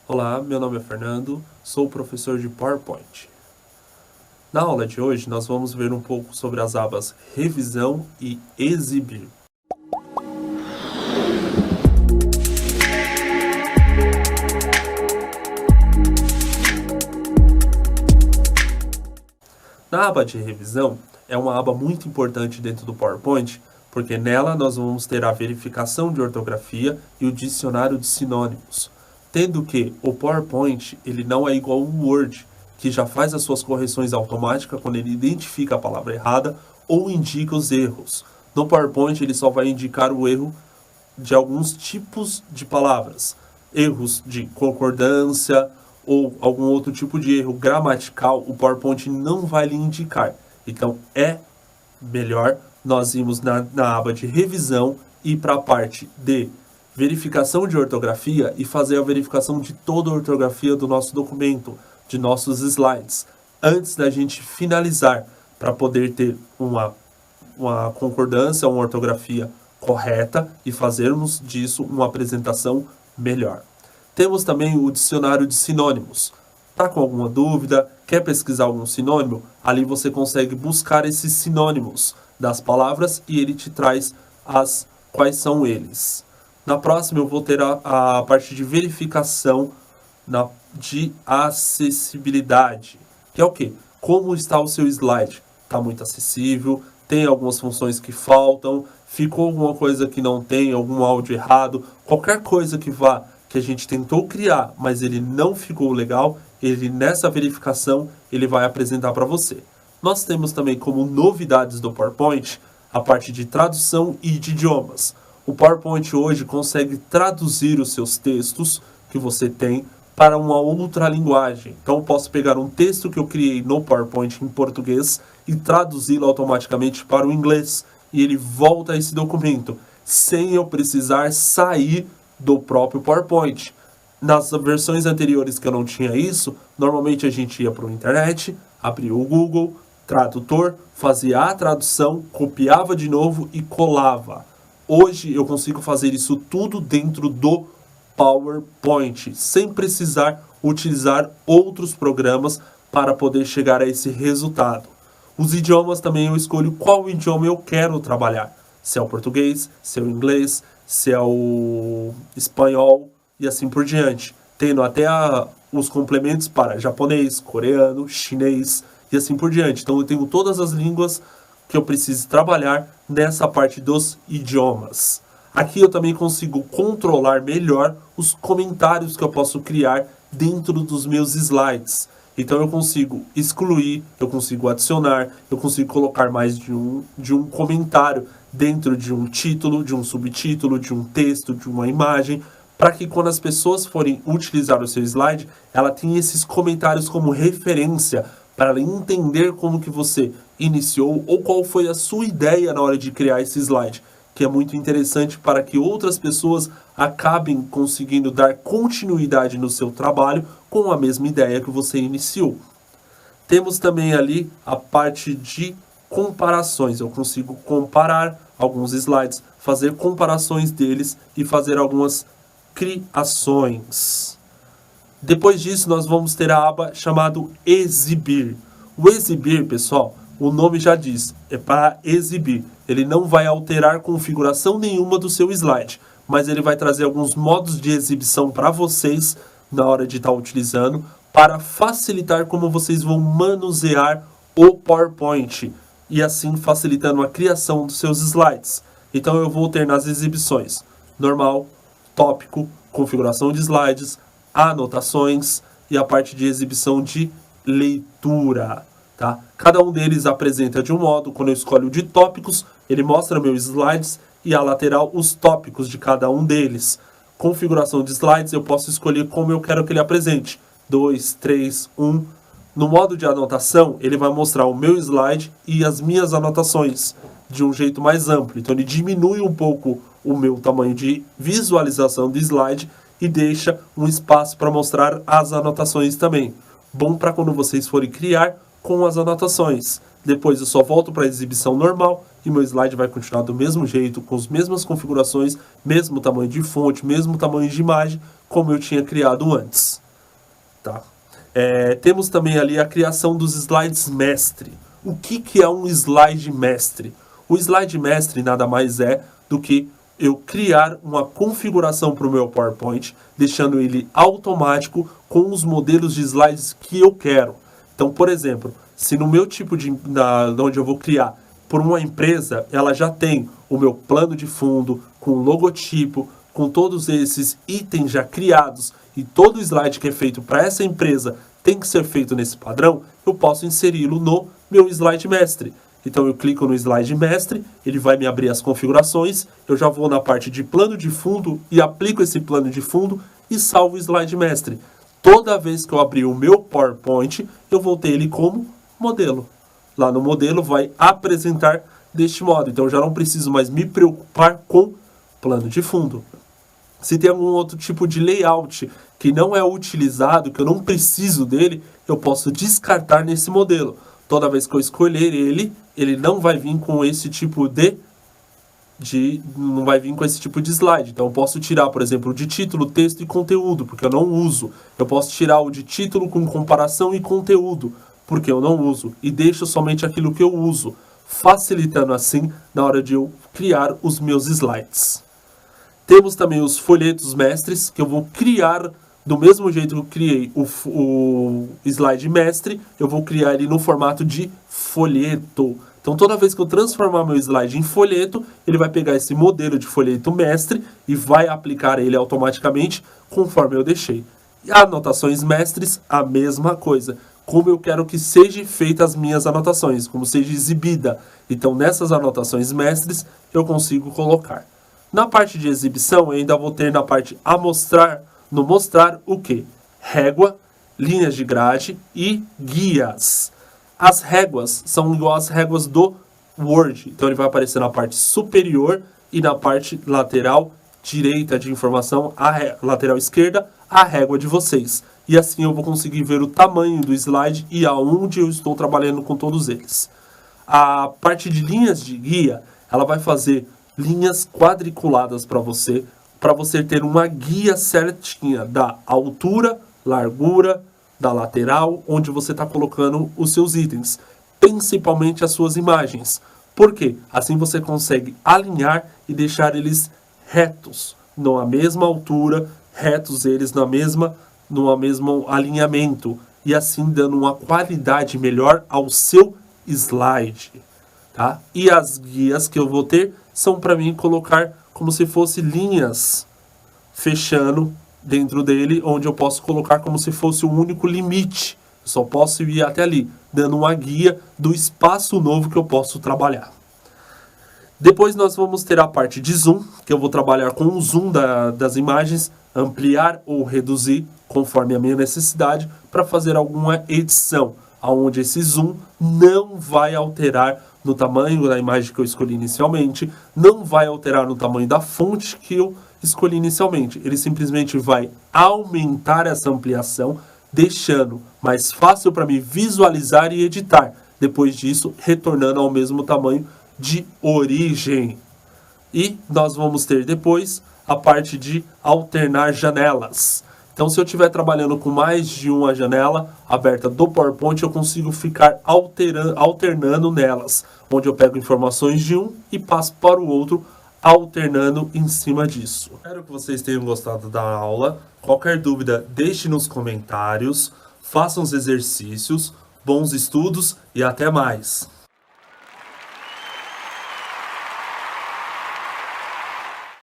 Olá, meu nome é Fernando, sou professor de PowerPoint. Na aula de hoje, nós vamos ver um pouco sobre as abas Revisão e Exibir. Na aba de Revisão, é uma aba muito importante dentro do PowerPoint, porque nela nós vamos ter a verificação de ortografia e o dicionário de sinônimos. Tendo que o PowerPoint ele não é igual ao Word, que já faz as suas correções automáticas quando ele identifica a palavra errada ou indica os erros. No PowerPoint ele só vai indicar o erro de alguns tipos de palavras. Erros de concordância ou algum outro tipo de erro gramatical, o PowerPoint não vai lhe indicar. Então é melhor nós irmos na aba de revisão e para a parte de verificação de ortografia e fazer a verificação de toda a ortografia do nosso documento, de nossos slides, antes da gente finalizar, para poder ter uma concordância, uma ortografia correta e fazermos disso uma apresentação melhor. Temos também o dicionário de sinônimos. Está com alguma dúvida? Quer pesquisar algum sinônimo? Ali você consegue buscar esses sinônimos das palavras e ele te traz quais são eles. Na próxima eu vou ter a parte de verificação de acessibilidade, que é o quê? Como está o seu slide? Está muito acessível? Tem algumas funções que faltam? Ficou alguma coisa que não tem? Algum áudio errado? Qualquer coisa que a gente tentou criar, mas ele não ficou legal, ele nessa verificação ele vai apresentar para você. Nós temos também como novidades do PowerPoint a parte de tradução e de idiomas. O PowerPoint hoje consegue traduzir os seus textos que você tem para uma outra linguagem. Então eu posso pegar um texto que eu criei no PowerPoint em português e traduzi-lo automaticamente para o inglês. E ele volta a esse documento, sem eu precisar sair do próprio PowerPoint. Nas versões anteriores que eu não tinha isso, normalmente a gente ia para a internet, abria o Google, tradutor, fazia a tradução, copiava de novo e colava. Hoje eu consigo fazer isso tudo dentro do PowerPoint, sem precisar utilizar outros programas para poder chegar a esse resultado. Os idiomas também eu escolho qual idioma eu quero trabalhar. Se é o português, se é o inglês, se é o espanhol e assim por diante. Tendo até os complementos para japonês, coreano, chinês e assim por diante. Então eu tenho todas as línguas que eu preciso trabalhar nessa parte dos idiomas. Aqui eu também consigo controlar melhor os comentários que eu posso criar dentro dos meus slides. Então eu consigo excluir, eu consigo adicionar, eu consigo colocar mais de um comentário dentro de um título, de um subtítulo, de um texto, de uma imagem, para que quando as pessoas forem utilizar o seu slide, ela tenha esses comentários como referência para ela entender como que você iniciou ou qual foi a sua ideia na hora de criar esse slide, que é muito interessante para que outras pessoas acabem conseguindo dar continuidade no seu trabalho com a mesma ideia que você iniciou. Temos também ali a parte de comparações. Eu consigo comparar alguns slides, fazer comparações deles e fazer algumas criações. Depois disso, nós vamos ter a aba chamada Exibir. O Exibir, pessoal, o nome já diz, é para exibir. Ele não vai alterar configuração nenhuma do seu slide, mas ele vai trazer alguns modos de exibição para vocês na hora de estar utilizando, para facilitar como vocês vão manusear o PowerPoint e assim facilitando a criação dos seus slides. Então eu vou ter nas exibições normal, tópico, configuração de slides, anotações e a parte de exibição de leitura. Tá? Cada um deles apresenta de um modo. Quando eu escolho o de tópicos, ele mostra meus slides e a lateral os tópicos de cada um deles. Configuração de slides, eu posso escolher como eu quero que ele apresente. 2, 3, 1. No modo de anotação, ele vai mostrar o meu slide e as minhas anotações de um jeito mais amplo. Então ele diminui um pouco o meu tamanho de visualização do slide e deixa um espaço para mostrar as anotações também. Bom para quando vocês forem criar com as anotações. Depois eu só volto para a exibição normal e meu slide vai continuar do mesmo jeito, com as mesmas configurações, mesmo tamanho de fonte, mesmo tamanho de imagem, como eu tinha criado antes. tá? Temos também ali a criação dos slides mestre. O que é um slide mestre? O slide mestre nada mais é do que eu criar uma configuração para o meu PowerPoint, deixando ele automático com os modelos de slides que eu quero. Então, por exemplo, se no meu tipo onde eu vou criar por uma empresa, ela já tem o meu plano de fundo, com logotipo, com todos esses itens já criados, e todo slide que é feito para essa empresa tem que ser feito nesse padrão, eu posso inseri-lo no meu slide mestre. Então eu clico no slide mestre, ele vai me abrir as configurações, eu já vou na parte de plano de fundo e aplico esse plano de fundo e salvo o slide mestre. Toda vez que eu abrir o meu PowerPoint, eu vou ter ele como modelo. Lá no modelo vai apresentar deste modo, então eu já não preciso mais me preocupar com plano de fundo. Se tem algum outro tipo de layout que não é utilizado, que eu não preciso dele, eu posso descartar nesse modelo. Toda vez que eu escolher ele não vai vir com esse tipo não vai vir com esse tipo de slide. Então eu posso tirar, por exemplo, o de título, texto e conteúdo, porque eu não uso. Eu posso tirar o de título com comparação e conteúdo, porque eu não uso. E deixo somente aquilo que eu uso, facilitando assim na hora de eu criar os meus slides. Temos também os folhetos mestres, que eu vou criar do mesmo jeito que eu criei o slide mestre, eu vou criar ele no formato de folheto. Então, toda vez que eu transformar meu slide em folheto, ele vai pegar esse modelo de folheto mestre e vai aplicar ele automaticamente conforme eu deixei. E anotações mestres, a mesma coisa. Como eu quero que seja feita as minhas anotações, como seja exibida. Então, nessas anotações mestres, eu consigo colocar. Na parte de exibição, eu ainda vou ter na parte no mostrar o que? Régua, linhas de grade e guias. As réguas são igual às réguas do Word. Então ele vai aparecer na parte superior e na parte lateral direita de informação, lateral esquerda, a régua de vocês. E assim eu vou conseguir ver o tamanho do slide e aonde eu estou trabalhando com todos eles. A parte de linhas de guia, ela vai fazer linhas quadriculadas para você ter uma guia certinha da altura, largura, da lateral, onde você está colocando os seus itens, principalmente as suas imagens. Por quê? Assim você consegue alinhar e deixar eles retos, na mesma altura, retos eles no mesmo alinhamento, e assim dando uma qualidade melhor ao seu slide. Tá? E as guias que eu vou ter são para mim colocar como se fosse linhas fechando dentro dele, onde eu posso colocar como se fosse um único limite. Eu só posso ir até ali, dando uma guia do espaço novo que eu posso trabalhar. Depois nós vamos ter a parte de zoom, que eu vou trabalhar com o zoom das imagens, ampliar ou reduzir, conforme a minha necessidade, para fazer alguma edição, onde esse zoom não vai alterar no tamanho da imagem que eu escolhi inicialmente, não vai alterar no tamanho da fonte que eu escolhi inicialmente. Ele simplesmente vai aumentar essa ampliação, deixando mais fácil para mim visualizar e editar. Depois disso, retornando ao mesmo tamanho de origem. E nós vamos ter depois a parte de alternar janelas. Então, se eu estiver trabalhando com mais de uma janela aberta do PowerPoint, eu consigo ficar alternando nelas, onde eu pego informações de um e passo para o outro, alternando em cima disso. Espero que vocês tenham gostado da aula. Qualquer dúvida, deixe nos comentários, façam os exercícios, bons estudos e até mais!